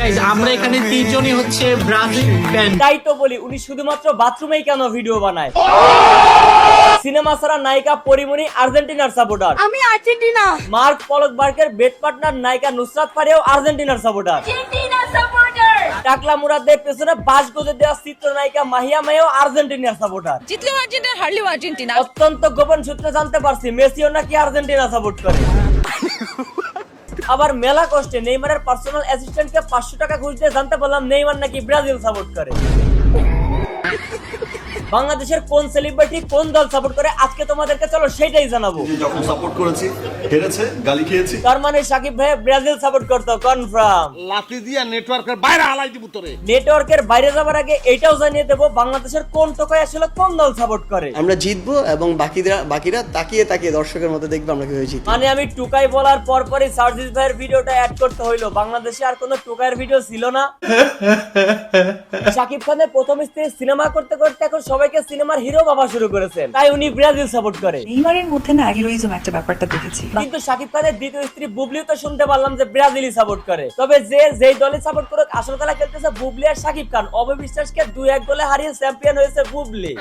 Guys আমরা এখানে তিনজনই হচ্ছে ব্রাজিল ফ্যান। তাই তো বলি উনি শুধুমাত্র বাথরুমেই কেন ভিডিও বানায়। সিনেমা ছাড়া নায়িকা পরিমণি আর্জেন্টিনার সাপোর্টার। আমি আর্জেন্টিনা। মার্ক পলকবার্গের বেড পার্টনার নায়িকা নুসরাত ফারিয়াও আর্জেন্টিনার সাপোর্টার। টাকলা মুরাদের পেছনে বাস গজে দেওয়া চিত্রনায়িকা মাহিয়া মেও আর্জেন্টিনার সাপোর্টার। জিতলেও আর্জেন্টিনা, হারলেও আর্জেন্টিনা। অত্যন্ত গোপন সূত্রে জানতে পারছি মেসিও নাকি আর্জেন্টিনা সাপোর্ট করে। আবার মেলা কষ্টে নেইমারের পার্সোনাল অ্যাসিস্ট্যান্টকে 500 টাকা ঘুষ দিয়ে জানতে পারলাম নেইমার নাকি ব্রাজিল সাপোর্ট করে। বাংলাদেশের কোন সেলিব্রিটি কোন দল সাপোর্ট করে আজকে তোমাদেরকে চলো সেটাই জানাবো। যখন সাপোর্ট করেছি হেরেছে, গালি খেয়েছি। তার মানে সাকিব ভাই ব্রাজিল সাপোর্ট করতো কনফার্ম। লাঠি দিয়া নেটওয়ার্কের বাইরে হালাই দিব তোরে। নেটওয়ার্কের বাইরে যাবার আগে এটাও জানিয়ে দেবো বাংলাদেশের কোন টোকাই আসলে কোন দল সাপোর্ট করে। আমরা জিতবো এবং বাকিরা তাকিয়ে তাকিয়ে দর্শকের মতো দেখবে আমরা কিভাবে জিতবো। মানে আমি টুকাই বলার পরপরই সার্জিস ভাইয়ের ভিডিওটা অ্যাড করতে হইলো। বাংলাদেশে আর কোনো টুকাইয়ের ভিডিও ছিল না। সাকিব খানের প্রথম স্ত্রী সিনেমা করতে করতে এখন সবাইকে সিনেমার হিরো ভাবা শুরু করেছেন, তাই উনি ব্রাজিল সাপোর্ট করে। নেইমারের মধ্যে না হিরোইজম একটা ব্যাপারটা দেখেছি। কিন্তু সাকিব খানের দ্বিতীয় স্ত্রী বুবলিও তো শুনতে পারলাম যে ব্রাজিলই সাপোর্ট করে। তবে যেই দলে সাপোর্ট করে আসল খেলা খেলতেছে বুবলি আর সাকিব খান। অবিশ্বাসকে 2-1 গোলে হারিয়ে চ্যাম্পিয়ন হয়েছে বুবলি।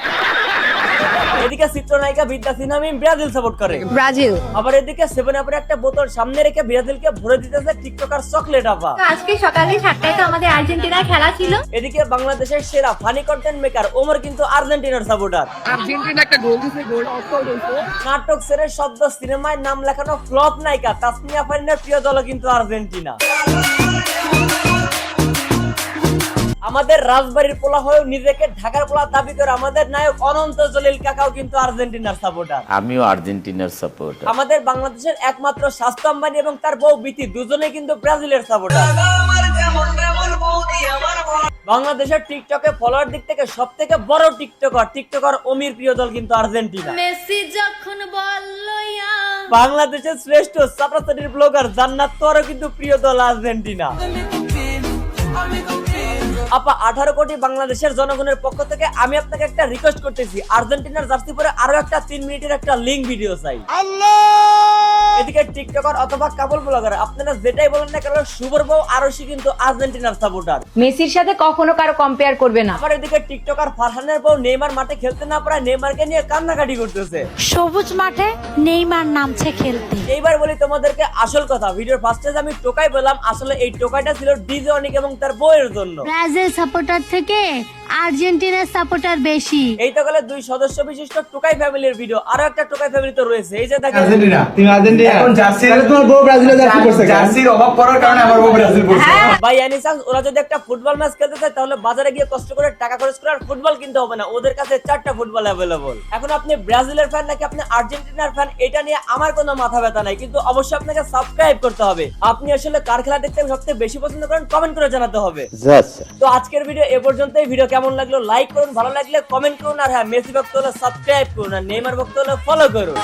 এদিকে চিত্রনায়িকা বিদ্যা সিনহা মিম ব্রাজিল সাপোর্ট করে। ব্রাজিল। আবার এদিকে 7-আপের একটা বোতল সামনে রেখে ব্রাজিলকে ভরে দিতেছে টিকটকার চকলেট আপা। আজকে সকালে 7টায় তো আমাদের আর্জেন্টিনার খেলা ছিল। এদিকে বাংলাদেশের সেরা ফানি কন্টেন্ট মেকার ওমর কিন্তু আর্জেন্টিনার সাপোর্টার। আর্জেন্টিনা একটা গোল দিছে, গোল অফসাইড হইছে। নাটক সেরে শব্দ সিনেমায় নাম লেখানো ফ্লপ নায়িকা তাসমিয়া ফারিনের প্রিয় দল কিন্তু আর্জেন্টিনা। আমাদের রাজবাড়ির পোলা হয়েও নিজেকে ঢাকার পোলা দাবি করে আমাদের নায়ক অনন্ত জলিল কাকাও কিন্তু আর্জেন্টিনার সাপোর্টার। আমিও আর্জেন্টিনার সাপোর্টার। আমাদের বাংলাদেশের একমাত্র স্বাস্থ্য আম্বানি এবং তার বউ বিতি দুজনেই কিন্তু ব্রাজিলের সাপোর্টার। বাংলাদেশের টিকটকে ফলোয়ার দিক থেকে সব থেকে বড় টিকটকার অমির প্রিয় দল কিন্তু আর্জেন্টিনা। মেসি যখন বলল বাংলাদেশের শ্রেষ্ঠ চাপাচাটির ব্লগার জান্নাত তোরও কিন্তু প্রিয় দল আর্জেন্টিনা। আপা 18 কোটি বাংলাদেশের জনগণের পক্ষ থেকে আমি আপনাকে একটা রিকোয়েস্ট করতেছি, আর্জেন্টিনার জার্সি পরে আরো একটা 3 মিনিটের একটা লিংক ভিডিও চাই। এদিকে টিকটকার অথবা কাপল ব্লগার আপনারা যেটাই বলেন না কেন শুভর বউ আরশি কিন্তু আর্জেন্টিনার সাপোর্টার। মেসির সাথে কখনো কারো কম্পেয়ার করবে না। আবার এদিকে টিকটকার ফারহানের বউ নেইমার মাঠে খেলতে না পারায় নেইমারকে নিয়ে কান্নাকাটি করতেছে। সবুজ মাঠে নেইমার নামছে খেলতে। এইবার বলি তোমাদেরকে আসল কথা। ভিডিওর ফার্স্টে আমি টোকাই বললাম, আসলে এই টোকাইটা ছিল ডিজে অনিক এবং তার বউয়ের জন্য। ব্রাজিল সাপোর্টার থেকে আর্জেন্টিনার সাপোর্টার বেশি। এই তো গেলে 2 সদস্য বিশিষ্ট টোকাই ফ্যামিলির ভিডিও। আরো একটা টোকাই ফ্যামিলি তো রয়েছে, এই যে দেখেন আর্জেন্টিনা। তুমি আর্জেন্টিনা এখন জার্সি তোমার বউ ব্রাজিলে জার্সি পরছে। জার্সির অভাব পড়ার কারণে আমার বউ ব্রাজিল পরছে। ভাই এনি চান্স ওরা যদি একটা ফুটবল ম্যাচ খেলতে চায় তাহলে বাজারে গিয়ে কষ্ট করে টাকা খরচ করে আর ফুটবল কিনতে হবে না, ওদের কাছে 4টা ফুটবল अवेलेबल। এখন আপনি ব্রাজিলের ফ্যান নাকি আপনি আর্জেন্টিনার ফ্যান এটা নিয়ে আমার কোনো মাথা ব্যথা নাই, কিন্তু অবশ্যই আপনাকে সাবস্ক্রাইব করতে হবে। আপনি আসলে কার খেলা দেখতে সবচেয়ে বেশি পছন্দ করেন কমেন্ট করে জানাতে হবে। তো আজকের ভিডিও এ পর্যন্তই। ভিডিও কেমন লাগলো লাইক করুন, ভালো লাগলে কমেন্ট করুন, আর হ্যাঁ মেসি ভক্ত হলে সাবস্ক্রাইব করুন, আর নেইমার ভক্ত হলে ফলো করুন।